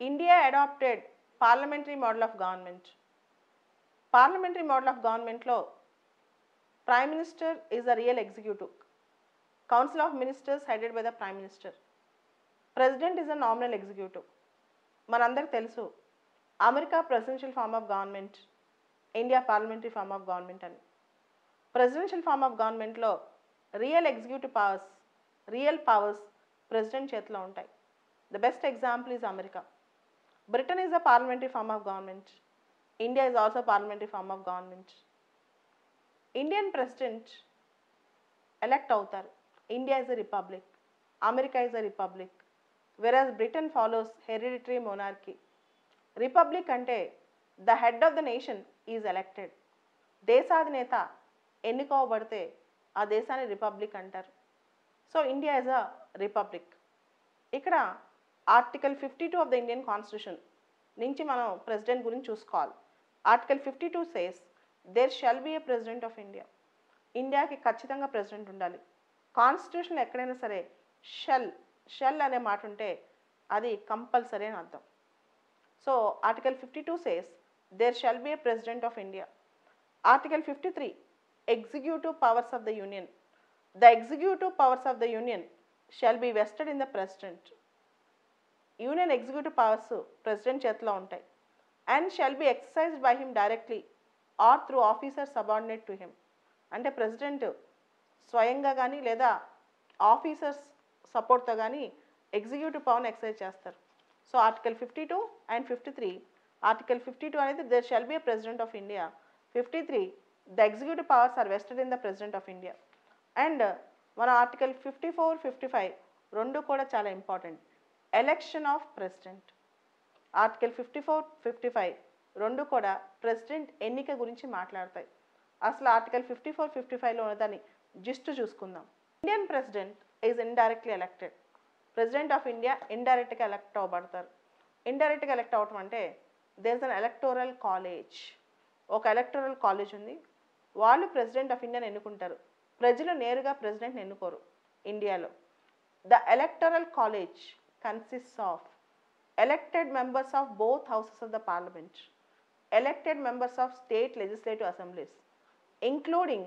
India adopted parliamentary model of government. Parliamentary model of government lo Prime Minister is the real executive. Council of Ministers headed by the Prime Minister. President is a nominal executive. మనందరికి తెలుసు America presidential form of government, India parliamentary form of government అని. Presidential form of గవర్నమెంట్లో real executive powers president చేతిలో ఉంటాయి. The best example is America. Britain is a parliamentary form of government. India is also parliamentary form of government. Indian president elect అవుతారు. India is a republic, America is a republic, whereas Britain follows hereditary monarchy. Republic అంటే the head of the nation is elected. దేశాధినేత ఎన్నుకోబడితే ఆ దేశాన్ని republic అంటారు. So India is a republic. ఇక్కడ article 52 of the Indian constitution నుంచి మనం president గురించి చూసుకోవాలి. Article 52 says there shall be a president of India. ఇండియాకి ఖచ్చితంగా ప్రెసిడెంట్ ఉండాలి. కాన్స్టిట్యూషన్ ఎక్కడైనా సరే షెల్ అనే మాట ఉంటే అది కంపల్సరీ అని అర్థం. So article 52 says there shall be a president of India. Article 53 executive powers of the union. The executive powers of the union shall be vested in the president. Union executive powers president చేతిలో ఉంటాయి. And shall be exercised by him directly or through officer subordinate to him. అంటే president స్వయంగా కానీ లేదా officers సపోర్ట్తో కానీ executive పవర్ని exercise చేస్తారు. So article 52 and 53. ఆర్టికల్ 52 అనేది there shall be a president of India. 53 the executive powers are vested in the president of India. And మన ఆర్టికల్ 54, 55 రెండు కూడా చాలా important. Election of president. Article 54, 55 రెండు కూడా ప్రెసిడెంట్ ఎన్నిక గురించి మాట్లాడతాయి. అసలు ఆర్టికల్ 54, 55లో ఉన్నదాన్ని జిస్ట్ చూసుకుందాం. Indian president is indirectly elected. President of India ఇండైరెక్ట్గా ఎలక్ట్ అవ్వబడతారు. ఇండైరెక్ట్గా ఎలక్ట్ అవ్వటం అంటే there is an electoral college. ఒక ఎలక్టోరల్ కాలేజ్ ఉంది, వాళ్ళు ప్రెసిడెంట్ ఆఫ్ ఇండియాని ఎన్నుకుంటారు. ప్రజలు నేరుగా ప్రెసిడెంట్ని ఎన్నుకోరు ఇండియాలో. The electoral college consists of elected members of both houses of the parliament, elected members of state legislative assemblies, including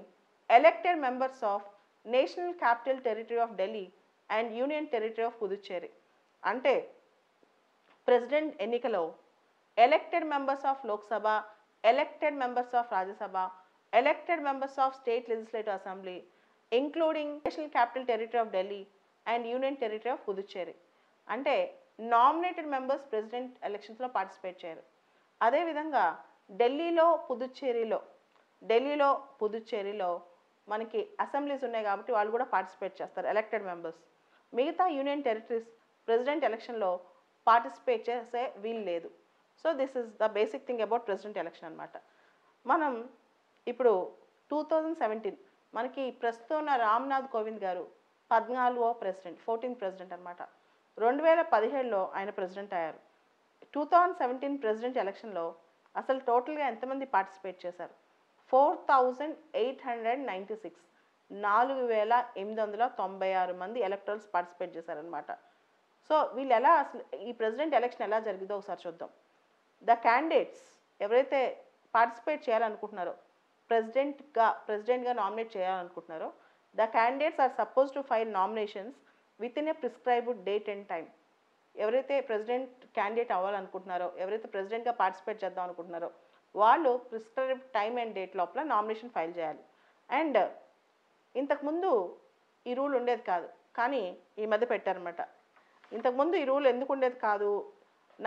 elected members of National Capital Territory of Delhi and Union Territory of Puducherry. అంటే president ఎన్నికలో elected members of Lok Sabha, elected members of Rajya Sabha, elected members of state legislative assembly, including national capital territory of Delhi and union territory of Puducherry. అంటే nominated members president ఎలక్షన్స్లో participate చేయరు. అదేవిధంగా ఢిల్లీలో పుదుచ్చేరిలో మనకి assemblies ఉన్నాయి కాబట్టి వాళ్ళు కూడా పార్టిసిపేట్ చేస్తారు ఎలక్టెడ్ మెంబర్స్. మిగతా యూనియన్ టెరిటరీస్ ప్రెసిడెంట్ ఎలక్షన్లో పార్టిసిపేట్ చేసే వీలు లేదు. So this is the basic thing about president election అనమాట. మనం ఇప్పుడు 2017 మనకి ప్రస్తుతం ఉన్న రామ్నాథ్ కోవింద్ గారు 14వ ప్రెసిడెంట్, 14th ప్రెసిడెంట్ అనమాట. 2017లో ఆయన ప్రెసిడెంట్ అయ్యారు. 2017 ప్రెసిడెంట్ ఎలక్షన్లో అసలు టోటల్గా ఎంతమంది పార్టిసిపేట్ చేశారు? 4896, 4896 మంది ఎలక్టరల్స్ పార్టిసిపేట్ చేశారనమాట. సో వీళ్ళు ఎలా అసలు ఈ ప్రెసిడెంట్ ఎలక్షన్ ఎలా జరిగిందో ఒకసారి చూద్దాం. ద క్యాండిడేట్స్ ఎవరైతే పార్టిసిపేట్ చేయాలనుకుంటున్నారో, ప్రెసిడెంట్గా నామినేట్ చేయాలనుకుంటున్నారో, the candidates are suppose to file nominations within a prescribed date and time. ఎవరైతే ప్రెసిడెంట్ క్యాండిడేట్ అవ్వాలనుకుంటున్నారో, ఎవరైతే ప్రెసిడెంట్గా పార్టిసిపేట్ చేద్దాం అనుకుంటున్నారో వాళ్ళు ప్రిస్క్రైబ్డ్ టైం అండ్ డేట్ లోపల నామినేషన్ ఫైల్ చేయాలి. అండ్ ఇంతకుముందు ఈ రూల్ ఉండేది కాదు, కానీ ఈ మధ్య పెట్టారనమాట. ఇంతకుముందు ఈ రూల్ ఎందుకు ఉండేది కాదు?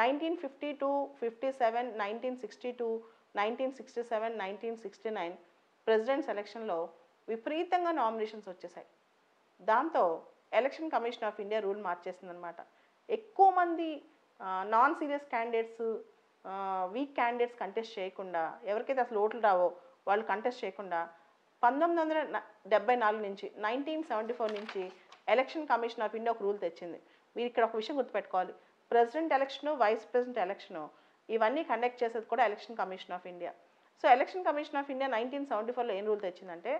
1952, 57, 1962, 1967, 1969 ప్రెసిడెంట్స్ ఎలక్షన్లో విపరీతంగా నామినేషన్స్ వచ్చేసాయి. దాంతో election commission of India rule మార్చేసిందనమాట. ఎక్కువ మంది non serious candidates, weak candidates contest చేయకుండా, ఎవరికైతే అసలు ఓట్లు రావో వాళ్ళు కంటెస్ట్ చేయకుండా 1974 నుంచి 1974 నుంచి ఎలక్షన్ కమిషన్ ఆఫ్ ఇండియా ఒక రూల్ తెచ్చింది. మీరు ఇక్కడ ఒక విషయం గుర్తుపెట్టుకోవాలి, president election, vice president election ఇవన్నీ కండక్ట్ చేసేది కూడా election commission of India. So election commission of India 1974లో ఏం రూల్ తెచ్చిందంటే,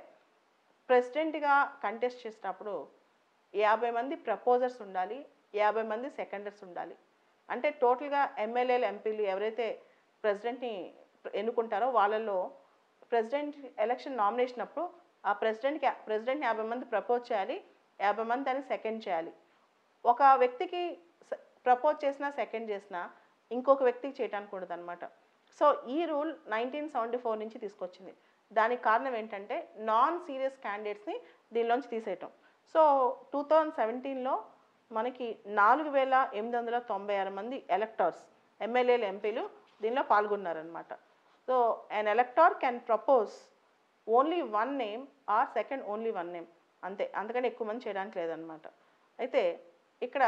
ప్రెసిడెంట్గా కంటెస్ట్ చేసేటప్పుడు 50 మంది ప్రపోజర్స్ ఉండాలి, 50 మంది సెకండర్స్ ఉండాలి. అంటే టోటల్గా ఎమ్మెల్యేలు ఎంపీలు ఎవరైతే ప్రెసిడెంట్ని ఎన్నుకుంటారో వాళ్ళలో ప్రెసిడెంట్ ఎలక్షన్ నామినేషన్ అప్పుడు ఆ ప్రెసిడెంట్ని 50 మంది ప్రపోజ్ చేయాలి, 50 మంది దాన్ని సెకండ్ చేయాలి. ఒక వ్యక్తికి ప్రపోజ్ చేసినా సెకండ్ చేసినా ఇంకొక వ్యక్తికి చేయడానికి ఉండదు అనమాట. సో ఈ రూల్ 1974 నుంచి తీసుకొచ్చింది. దానికి కారణం ఏంటంటే నాన్ సీరియస్ క్యాండిడేట్స్ని దీనిలోంచి తీసేయటం. సో 2017లో మనకి 4896 మంది ఎలక్టర్స్ ఎమ్మెల్యేలు ఎంపీలు దీనిలో పాల్గొన్నారనమాట. So an elector can propose only one name or second only one name, అంతే, అంతకంటే ఎక్కువ మంది చేయడానికి లేదనమాట. అయితే ఇక్కడ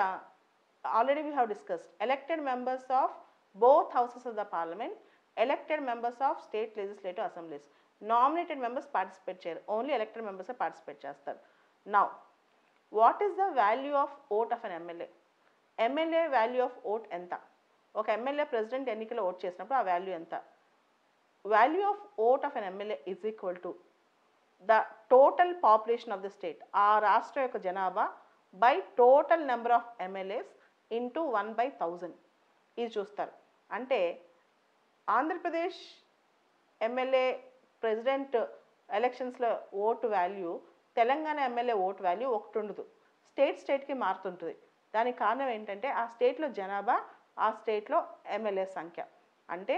already we have discussed elected members of both houses of the parliament, elected members of state legislative assemblies. Nominated members participate చేయరు, only elected మెంబర్సే participate చేస్తారు. Now what is the value of vote of an MLA? MLA value of vote ఎంత? ఒక MLA president ఎన్నికలో vote చేసినప్పుడు ఆ value ఎంత? Value of vote of an MLA is equal to the total population of the state, ఆ రాష్ట్ర యొక్క జనాభా by total number of MLAs into 1/1000. ఇది చూస్తారు. అంటే ఆంధ్రప్రదేశ్ ఎమ్మెల్యే ప్రెసిడెంట్ ఎలక్షన్స్లో vote value, Telangana MLA vote value ఒకటి ఉండదు, స్టేట్కి మారుతుంటుంది. దానికి కారణం ఏంటంటే ఆ స్టేట్లో జనాభా, ఆ స్టేట్లో ఎమ్మెల్యే సంఖ్య. అంటే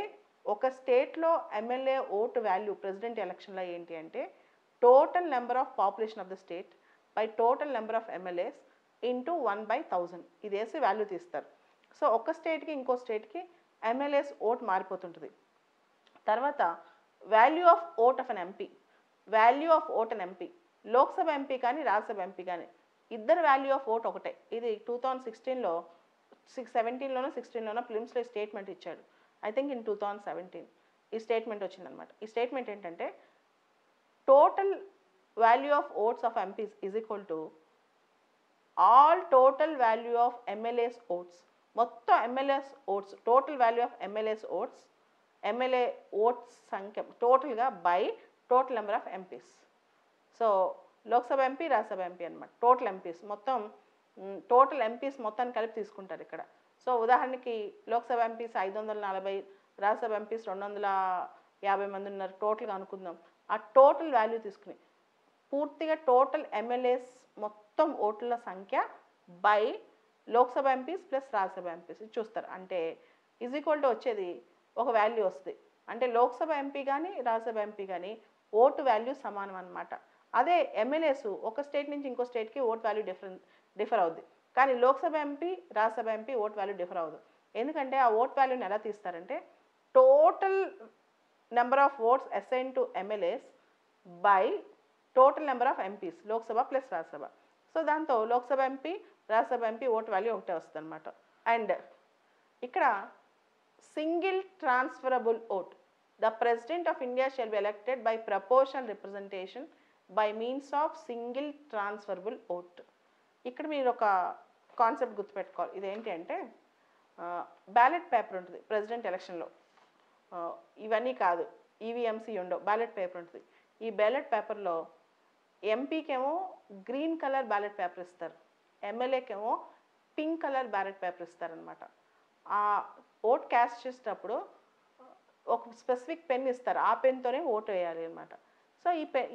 ఒక స్టేట్లో ఎమ్మెల్యే ఓటు వాల్యూ ప్రెసిడెంట్ ఎలక్షన్లో ఏంటి అంటే total number of population of the state by total number of MLAs into 1/1000. ఇది వేసి వాల్యూ తీస్తారు. సో ఒక స్టేట్కి ఇంకో స్టేట్కి ఎమ్మెల్యేస్ ఓట్ మారిపోతుంటుంది. తర్వాత value of vote of an MP. Value of vote an MP, Lok Sabha MP కానీ రాజ్యసభ ఎంపీ కానీ ఇద్దరు వాల్యూ ఆఫ్ ఓట్ ఒకటే. ఇది 2016లో 17లోనో 16లోనో ఫిలిమ్స్లో స్టేట్మెంట్ ఇచ్చాడు. ఐ థింక్ ఇన్ 2017 ఈ స్టేట్మెంట్ వచ్చిందనమాట. ఈ స్టేట్మెంట్ ఏంటంటే total value of votes of MPs is equal to all total value of MLAs votes. మొత్తం MLAs votes, total value of MLAs votes, MLA votes సంఖ్య టోటల్గా by total number of MPs. So Lok Sabha MP, Rajya Sabha MP అనమాట. Total MPs మొత్తం, total MPs మొత్తాన్ని కలిపి తీసుకుంటారు ఇక్కడ. So ఉదాహరణకి లోక్సభ ఎంపీస్ 540, రాజ్యసభ ఎంపీస్ 250 మంది ఉన్నారు టోటల్గా అనుకుందాం. ఆ టోటల్ వాల్యూ తీసుకుని పూర్తిగా టోటల్ ఎమ్మెల్యేస్ మొత్తం ఓట్ల సంఖ్య by Lok Sabha MPs plus Rajya Sabha MPs చూస్తారు. అంటే ఈజ్ ఈక్వల్ టు వచ్చేది ఒక వాల్యూ వస్తుంది. అంటే లోక్సభ ఎంపీ కానీ రాజ్యసభ ఎంపీ కానీ ఓటు వాల్యూ సమానం అనమాట. అదే ఎమ్మెల్యేస్ ఒక స్టేట్ నుంచి ఇంకో స్టేట్కి ఓట్ వాల్యూ డిఫర్ అవుద్ది. కానీ Lok Sabha MP, Rajya Sabha MP vote value differ అవ్వదు. ఎందుకంటే ఆ ఓట్ వాల్యూని ఎలా తీస్తారంటే total number of votes assign to MLAs by total number of MPs, Lok Sabha plus Rajya Sabha. So దాంతో Lok Sabha MP, Rajya Sabha MP vote value ఒకటే వస్తుంది అనమాట. అండ్ ఇక్కడ single transferable vote. The president of India shall be elected by proportional representation by means of single transferable vote. ఇక్కడ మీరు ఒక concept గుర్తుపెట్టుకోవాలి. ఇదేంటి అంటే బ్యాలెట్ పేపర్ ఉంటుంది ప్రెసిడెంట్ ఎలక్షన్లో. ఇవన్నీ కాదు, ఈవీఎంసీ ఉండవు, బ్యాలెట్ పేపర్ ఉంటుంది. ఈ బ్యాలెట్ పేపర్లో ఎంపీకేమో గ్రీన్ కలర్ బ్యాలెట్ పేపర్ ఇస్తారు, ఎమ్మెల్యేకేమో పింక్ కలర్ బ్యాలెట్ పేపర్ ఇస్తారనమాట. ఆ ఓట్ క్యాస్ట్ చేసేటప్పుడు ఒక స్పెసిఫిక్ పెన్ ఇస్తారు, ఆ పెన్తోనే ఓటు వేయాలి అనమాట. సో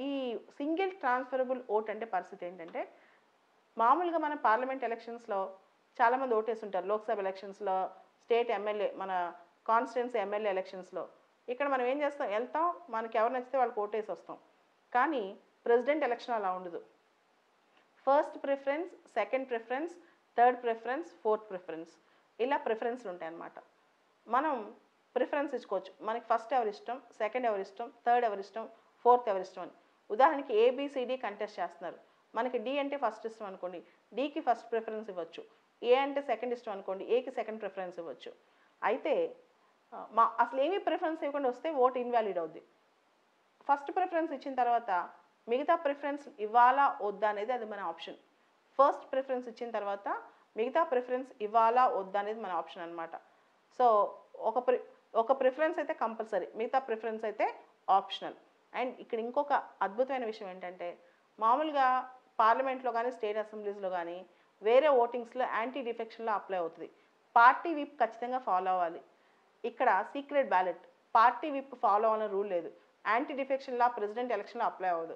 ఈ సింగిల్ ట్రాన్స్ఫరబుల్ ఓట్ అంటే పరిస్థితి ఏంటంటే మామూలుగా మన పార్లమెంట్ ఎలక్షన్స్లో చాలామంది ఓటేసి ఉంటారు. లోక్సభ ఎలక్షన్స్లో, స్టేట్ ఎమ్మెల్యే, మన కాన్స్టిట్యున్సీ ఎమ్మెల్యే ఎలక్షన్స్లో ఇక్కడ మనం ఏం చేస్తాం, వెళ్తాం, మనకి ఎవరు నచ్చితే వాళ్ళకి ఓటేసి వస్తాం. కానీ ప్రెసిడెంట్ ఎలక్షన్ అలా ఉండదు. First preference, second preference, third preference, fourth preference, ఇలా ప్రిఫరెన్స్లు ఉంటాయి అన్నమాట. మనం ప్రిఫరెన్స్ ఇచ్చుకోవచ్చు, మనకి ఫస్ట్ ఎవరి ఇష్టం, సెకండ్ ఎవరి ఇష్టం, థర్డ్ ఎవరి ఇష్టం, ఫోర్త్ ఎవరి ఇష్టం అని. ఉదాహరణకి ఏబిసిడి కంటెస్ట్ చేస్తున్నారు, మనకి డి అంటే ఫస్ట్ ఇష్టం అనుకోండి, డికి ఫస్ట్ ప్రిఫరెన్స్ ఇవ్వచ్చు. ఏ అంటే సెకండ్ ఇష్టం అనుకోండి, ఏకి సెకండ్ ప్రిఫరెన్స్ ఇవ్వచ్చు. అయితే అసలు ఏమీ ప్రిఫరెన్స్ ఇవ్వకుండా వస్తే ఓట్ ఇన్వాలిడ్ అవుద్ది. ఫస్ట్ ప్రిఫరెన్స్ ఇచ్చిన తర్వాత మిగతా ప్రిఫరెన్స్ ఇవ్వాలా వద్దా అనేది అది మన ఆప్షన్. ఫస్ట్ ప్రిఫరెన్స్ ఇచ్చిన తర్వాత మిగతా ప్రిఫరెన్స్ ఇవ్వాలా వద్దా అనేది మన ఆప్షన్ అనమాట. సో ఒక ప్రిఫరెన్స్ అయితే కంపల్సరీ, మిగతా ప్రిఫరెన్స్ అయితే ఆప్షనల్. అండ్ ఇక్కడ ఇంకొక అద్భుతమైన విషయం ఏంటంటే మామూలుగా పార్లమెంట్లో కానీ స్టేట్ అసెంబ్లీస్లో కానీ వేరే ఓటింగ్స్లో యాంటీ డిఫెక్షన్లో అప్లై అవుతుంది. పార్టీ విప్ ఖచ్చితంగా ఫాలో అవ్వాలి. ఇక్కడ secret ballot, party whip follow అవ్వాలని రూల్ లేదు. యాంటీ డిఫెక్షన్ లా ప్రెసిడెంట్ ఎలక్షన్లో అప్లై అవ్వదు.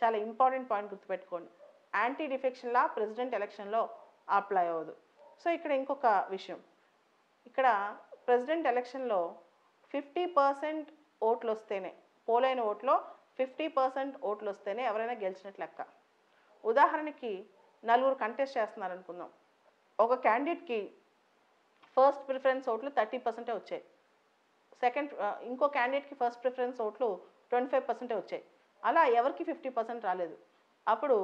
చాలా ఇంపార్టెంట్ పాయింట్ గుర్తుపెట్టుకోండి. యాంటీ డిఫెక్షన్ లా ప్రెసిడెంట్ ఎలక్షన్లో అప్లై అవ్వదు. సో ఇక్కడ ఇంకొక విషయం, ఇక్కడ ప్రెసిడెంట్ ఎలక్షన్లో 50% ఓట్లు వస్తేనే, పోలైన ఓట్లో 50% ఓట్లు వస్తేనే ఎవరైనా గెలిచినట్లు లెక్క. ఉదాహరణకి నలుగురు కంటెస్ట్ చేస్తున్నారు అనుకుందాం. ఒక క్యాండిడేట్కి ఫస్ట్ ప్రిఫరెన్స్ ఓట్లు 30% వచ్చాయి, ఇంకో క్యాండిడేట్కి ఫస్ట్ ప్రిఫరెన్స్ ఓట్లు 25% వచ్చాయి. అలా ఎవరికి 50% రాలేదు. అప్పుడు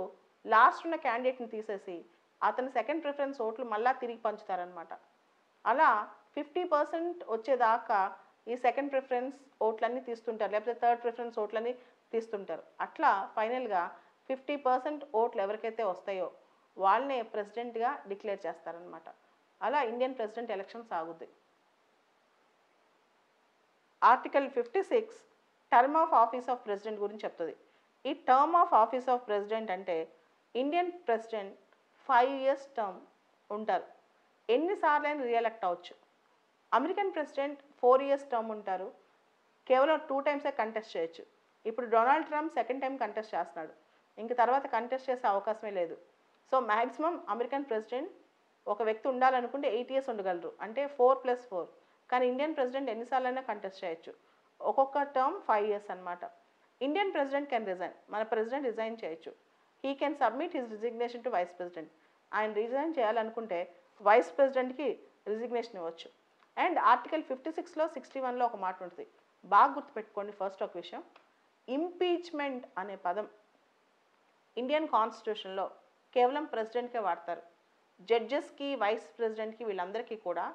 లాస్ట్ ఉన్న క్యాండిడేట్ని తీసేసి అతని సెకండ్ ప్రిఫరెన్స్ ఓట్లు మళ్ళీ తిరిగి పంచుతారనమాట. అలా 50% వచ్చేదాకా ఈ సెకండ్ ప్రిఫరెన్స్ ఓట్లన్నీ తీస్తుంటారు, లేకపోతే థర్డ్ ప్రిఫరెన్స్ ఓట్లన్నీ తీస్తుంటారు. అట్లా ఫైనల్గా 50% ఓట్లు ఎవరికైతే వస్తాయో వాళ్ళనే ప్రెసిడెంట్గా డిక్లేర్ చేస్తారనమాట. అలా ఇండియన్ ప్రెసిడెంట్ ఎలక్షన్ సాగుద్ది. Article 56 term of office of president గురించి చెప్తుంది. ఈ term of office of president అంటే ఇండియన్ ప్రెసిడెంట్ 5 years టర్మ్ ఉంటారు. ఎన్నిసార్లు అయినా రీఎలెక్ట్ అవ్వచ్చు. అమెరికన్ ప్రెసిడెంట్ 4 years టర్మ్ ఉంటారు, కేవలం 2 times కంటెస్ట్ చేయొచ్చు. ఇప్పుడు Donald Trump second time contest చేస్తున్నాడు, ఇంక తర్వాత కంటెస్ట్ చేసే అవకాశమే లేదు. సో మ్యాక్సిమం అమెరికన్ ప్రెసిడెంట్ ఒక వ్యక్తి ఉండాలనుకుంటే 8 years ఉండగలరు, అంటే 4+4. కానీ ఇండియన్ ప్రెసిడెంట్ ఎన్నిసార్లు అయినా కంటెస్ట్ చేయొచ్చు. ఒక్కొక్క టర్మ్ 5 years అనమాట. ఇండియన్ ప్రెసిడెంట్ కెన్ రిజైన్, మన ప్రెసిడెంట్ రిజైన్ చేయొచ్చు. He can submit his resignation to vice president. ఆయన రిజైన్ చేయాలనుకుంటే వైస్ ప్రెసిడెంట్కి రిజిగ్నేషన్ ఇవ్వచ్చు. అండ్ ఆర్టికల్ 56లో 61లో ఒక మాట ఉంటుంది, బాగా గుర్తుపెట్టుకోండి. ఫస్ట్ ఒక విషయం, ఇంపీచ్మెంట్ అనే పదం ఇండియన్ కాన్స్టిట్యూషన్లో కేవలం ప్రెసిడెంట్కే వాడతారు. జడ్జెస్కి, వైస్ ప్రెసిడెంట్కి, వీళ్ళందరికీ కూడా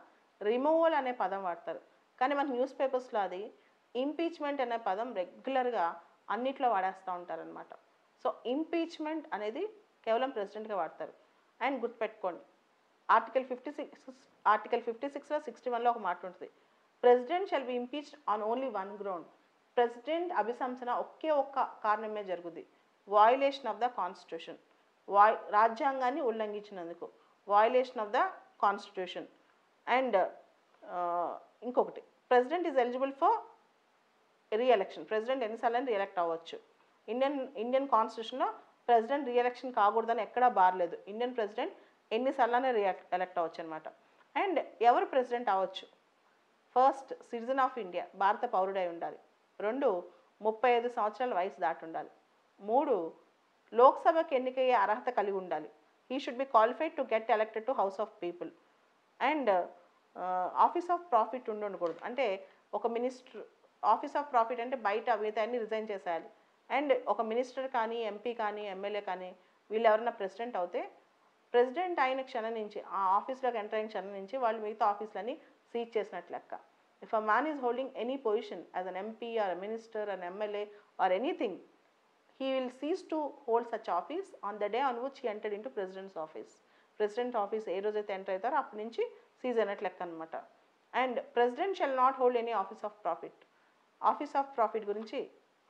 రిమూవల్ అనే పదం వాడతారు. కానీ మనకు న్యూస్ పేపర్స్లో అది ఇంపీచ్మెంట్ అనే పదం రెగ్యులర్గా అన్నిట్లో వాడేస్తూ ఉంటారనమాట. సో ఇంపీచ్మెంట్ అనేది కేవలం ప్రెసిడెంట్గా వాడతారు. అండ్ గుర్తుపెట్టుకోండి, ఆర్టికల్ 56లో 61లో ఒక మాట ఉంటుంది, president shall be impeached on only 1 ground. President అభిశంసన ఒకే ఒక్క కారణమే జరుగుద్ది, వయలేషన్ ఆఫ్ ద కాన్స్టిట్యూషన్, రాజ్యాంగాన్ని ఉల్లంఘించినందుకు, violation of the constitution. And ఇంకొకటి, president is eligible for reelection. President ఎన్నిసార్లు రీఎలెక్ట్ అవ్వచ్చు. ఇండియన్ కాన్స్టిట్యూషన్లో ప్రెసిడెంట్ రీఎలక్షన్ కాకూడదని ఎక్కడా బార్లేదు. ఇండియన్ ప్రెసిడెంట్ ఎన్నిసార్లు ఎలెక్ట్ అవ్వచ్చు అనమాట. అండ్ ఎవరు ప్రెసిడెంట్ అవ్వచ్చు, ఫస్ట్ సిటిజన్ ఆఫ్ ఇండియా, భారత పౌరుడై ఉండాలి. 2 35 సంవత్సరాల వయసు దాటి ఉండాలి. 3 లోక్సభకి ఎన్నికయ్యే అర్హత కలిగి ఉండాలి. He should be qualified to get elected to house of people. And office of profit ఉండకూడదు, అంటే ఒక మినిస్టర్ ఆఫీస్ ఆఫ్ ప్రాఫిట్ అంటే బయట మిగతాన్ని రిజైన్ చేసేయాలి. అండ్ ఒక మినిస్టర్ కానీ, ఎంపీ కానీ, ఎమ్మెల్యే కానీ వీళ్ళు ఎవరైనా ప్రెసిడెంట్ అవుతే ప్రెసిడెంట్ అయిన క్షణం నుంచి, ఆ ఆఫీస్లోకి ఎంటర్ అయిన క్షణం నుంచి వాళ్ళు మిగతా ఆఫీసులన్నీ సీజ్ చేసినట్లు లెక్క. If a man is holding any position as an MP or minister, an MLA or anything, he will cease to hold such office on the day on which he entered into president's office. President office ఏ రోజైతే enter అవుతారో అప్పటి నుంచి cease అయినట్లు లెక్క అనమాట. And president shall not hold any office of profit. Office of profit గురించి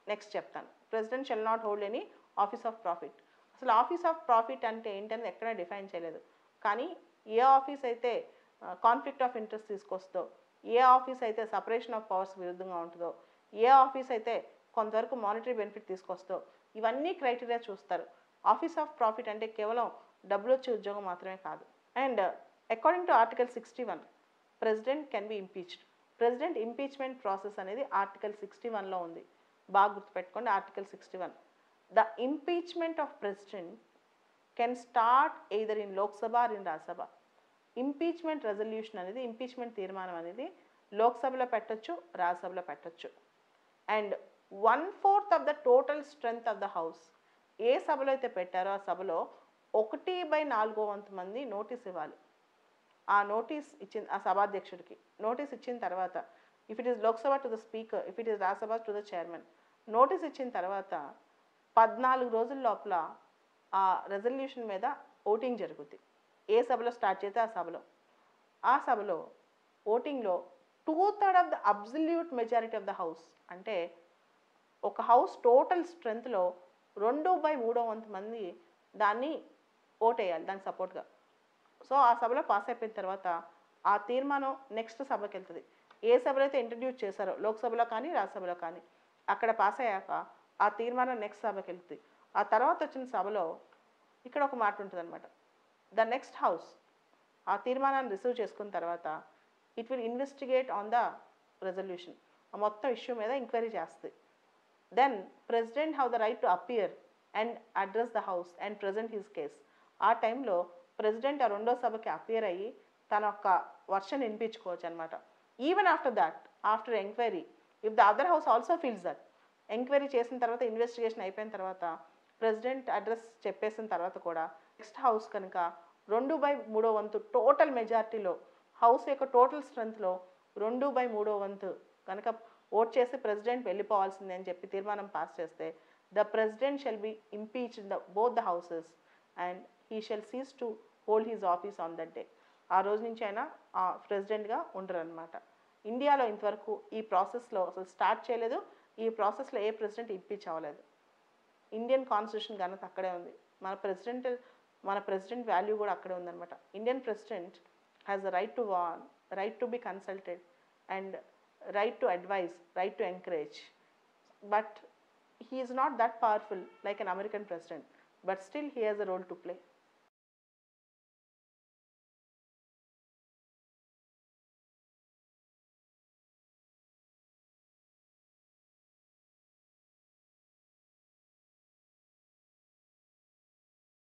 next చెప్తాను. President shall not hold any office of profit. అసలు ఆఫీస్ ఆఫ్ ప్రాఫిట్ అంటే ఏంటనేది ఎక్కడ డిఫైన్ చేయలేదు. కానీ ఏ ఆఫీస్ అయితే కాన్ఫ్లిక్ట్ ఆఫ్ ఇంట్రెస్ట్ తీసుకొస్తుందో, ఏ ఆఫీస్ అయితే సపరేషన్ ఆఫ్ పవర్స్ విరుద్ధంగా ఉంటుందో, ఏ ఆఫీస్ అయితే కొంతవరకు మానిటరీ బెనిఫిట్ తీసుకొస్తుందో, ఇవన్నీ క్రైటీరియా చూస్తారు. ఆఫీస్ ఆఫ్ ప్రాఫిట్ అంటే కేవలం డబ్బులు వచ్చే ఉద్యోగం మాత్రమే కాదు. And according to article 61 president can be impeached. President impeachment process అనేది ఆర్టికల్ 61లో ఉంది, బాగా గుర్తుపెట్టుకోండి. Article 61, the impeachment of president can start either in Lok Sabha or in Rajya Sabha. Impeachment resolution అనేది, ఇంపీచ్మెంట్ తీర్మానం అనేది లోక్సభలో పెట్టొచ్చు, రాజ్యసభలో పెట్టొచ్చు. And 1/4 of the total strength of the house, ఏ సభలో అయితే పెట్టారో ఆ సభలో 1/4 మంది నోటీస్ ఇవ్వాలి. ఆ నోటీస్ ఇచ్చిన ఆ సభాధ్యక్షుడికి నోటీస్ ఇచ్చిన తర్వాత, if it is Lok Sabha to the speaker, if it is Rajya Sabha to the chairman, notice ఇచ్చిన తర్వాత 14 రోజుల లోపల ఆ రెజల్యూషన్ మీద ఓటింగ్ జరుగుద్ది. ఏ సభలో స్టార్ట్ చేస్తే ఆ సభలో ఓటింగ్లో 2/3 of the absolute majority of the house, అంటే ఒక హౌస్ టోటల్ స్ట్రెంగ్త్లో 2/3 మంది దాన్ని ఓట్ వేయాలి, దానికి సపోర్ట్గా. సో ఆ సభలో పాస్ అయిపోయిన తర్వాత ఆ తీర్మానం నెక్స్ట్ సభకి వెళ్తుంది. ఏ సభలో అయితే ఇంట్రడ్యూస్ చేశారో లోక్సభలో కానీ రాజ్యసభలో కానీ అక్కడ పాస్ అయ్యాక ఆ తీర్మానం నెక్స్ట్ సభకి వెళ్తుంది. ఆ తర్వాత వచ్చిన సభలో ఇక్కడ ఒక మాట ఉంటుంది అనమాట. ద నెక్స్ట్ హౌస్ ఆ తీర్మానాన్ని రిసీవ్ చేసుకున్న తర్వాత it will investigate on the resolution. ఆ మొత్తం ఇష్యూ మీద ఎంక్వైరీ చేస్తుంది. Then president have the right to appear and address the house and present his case. ఆ టైంలో ప్రెసిడెంట్ ఆ రెండో సభకి అపియర్ అయ్యి తన యొక్క వర్షన్ వినిపించుకోవచ్చు అనమాట. Even after that, after enquiry, if the other house also feels that, enquiry చేసిన తర్వాత ఇన్వెస్టిగేషన్ అయిపోయిన తర్వాత ప్రెసిడెంట్ అడ్రస్ చెప్పేసిన తర్వాత కూడా నెక్స్ట్ హౌస్ కనుక 2/3 టోటల్ మెజారిటీలో హౌస్ యొక్క టోటల్ స్ట్రెంత్లో 2/3 కనుక ఓట్ చేసి ప్రెసిడెంట్ వెళ్ళిపోవాల్సిందే అని చెప్పి తీర్మానం పాస్ చేస్తే the president shall B impeach in both the houses and he shall cease to hold his office on that day. ఆ రోజు నుంచి అయినా ప్రెసిడెంట్గా ఉండరు అనమాట. ఇండియాలో ఇంతవరకు ఈ ప్రాసెస్లో అసలు స్టార్ట్ చేయలేదు. ఈ ప్రాసెస్లో ఏ ప్రెసిడెంట్ ఇంపీచ్ అవ్వలేదు. ఇండియన్ కాన్స్టిట్యూషన్ ఘనత అక్కడే ఉంది. మన ప్రెసిడెంట్ వాల్యూ కూడా అక్కడే ఉందన్నమాట. Indian president has the right to warn, right to be consulted and right to advise, right to encourage. But he is not that powerful like an American president. But still he has a role to play.